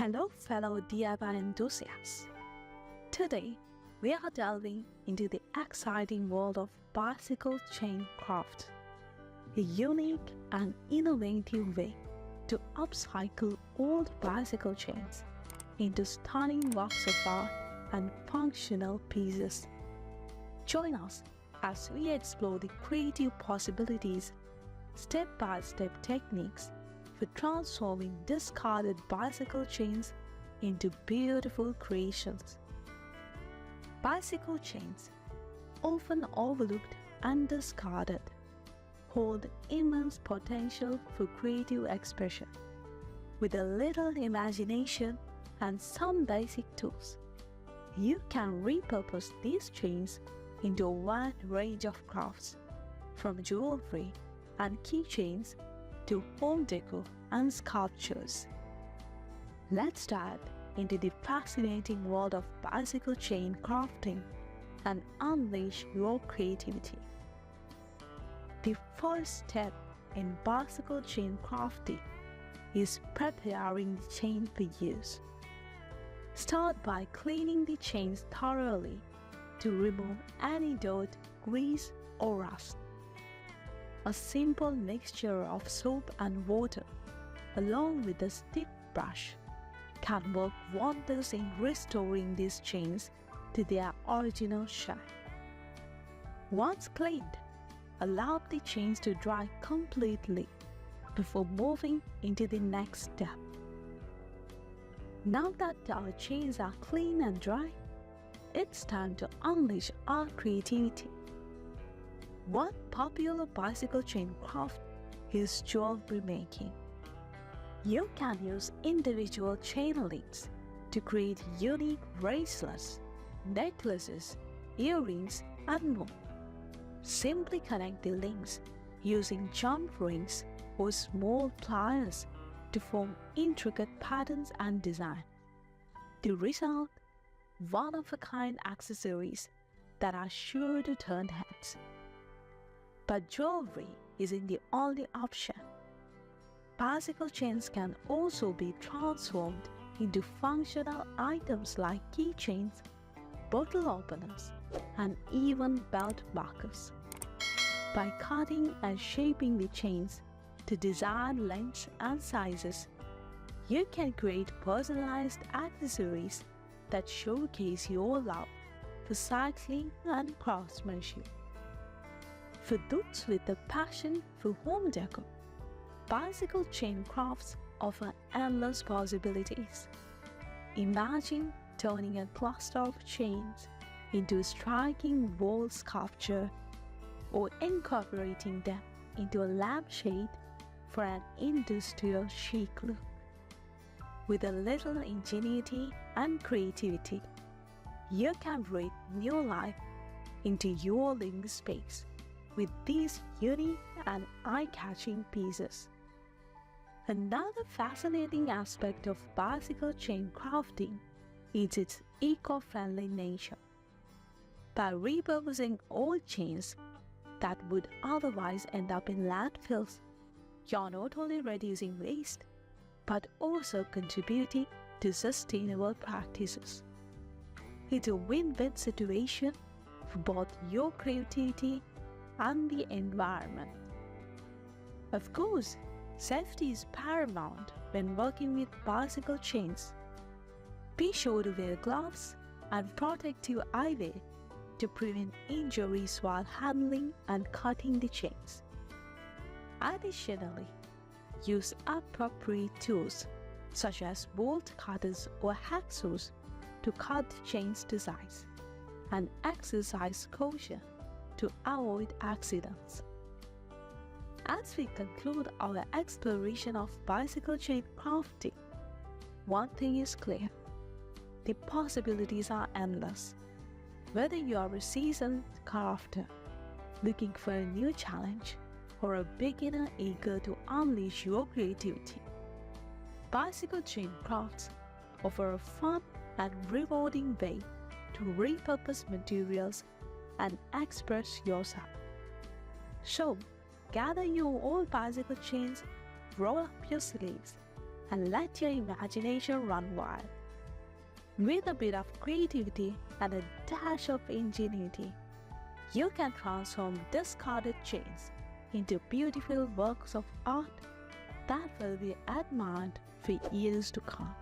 Hello fellow DIY enthusiasts! Today, we are delving into the exciting world of bicycle chain craft, a unique and innovative way to upcycle old bicycle chains into stunning works of art and functional pieces. Join us as we explore the creative possibilities, step-by-step techniques for transforming discarded bicycle chains into beautiful creations. Bicycle chains, often overlooked and discarded, hold immense potential for creative expression. With a little imagination and some basic tools, you can repurpose these chains into a wide range of crafts, from jewelry and keychains to home decor and sculptures. Let's dive into the fascinating world of bicycle chain crafting and unleash your creativity. The first step in bicycle chain crafting is preparing the chain for use. Start by cleaning the chains thoroughly to remove any dirt, grease, or rust. A simple mixture of soap and water, along with a stiff brush, can work wonders in restoring these chains to their original shine. Once cleaned, allow the chains to dry completely before moving into the next step. Now that our chains are clean and dry, it's time to unleash our creativity. One popular bicycle chain craft is jewelry making. You can use individual chain links to create unique bracelets, necklaces, earrings, and more. Simply connect the links using jump rings or small pliers to form intricate patterns and design. The result? One-of-a-kind accessories that are sure to turn heads. But jewelry isn't the only option. Bicycle chains can also be transformed into functional items like keychains, bottle openers, and even belt buckles. By cutting and shaping the chains to desired lengths and sizes, you can create personalized accessories that showcase your love for cycling and craftsmanship. For those with a passion for home decor, bicycle chain crafts offer endless possibilities. Imagine turning a cluster of chains into a striking wall sculpture, or incorporating them into a lampshade for an industrial chic look. With a little ingenuity and creativity, you can breathe new life into your living space with these unique and eye-catching pieces. Another fascinating aspect of bicycle chain crafting is its eco-friendly nature. By repurposing old chains that would otherwise end up in landfills, you're not only reducing waste, but also contributing to sustainable practices. It's a win-win situation for both your creativity and the environment. Of course, safety is paramount when working with bicycle chains. Be sure to wear gloves and protective eyewear to prevent injuries while handling and cutting the chains. Additionally, use appropriate tools such as bolt cutters or hacksaws to cut the chains to size, and exercise caution to avoid accidents. As we conclude our exploration of bicycle chain crafting, one thing is clear: the possibilities are endless. Whether you are a seasoned crafter looking for a new challenge, or a beginner eager to unleash your creativity, bicycle chain crafts offer a fun and rewarding way to repurpose materials and express yourself. So, gather your old bicycle chains, roll up your sleeves, and let your imagination run wild. With a bit of creativity and a dash of ingenuity, you can transform discarded chains into beautiful works of art that will be admired for years to come.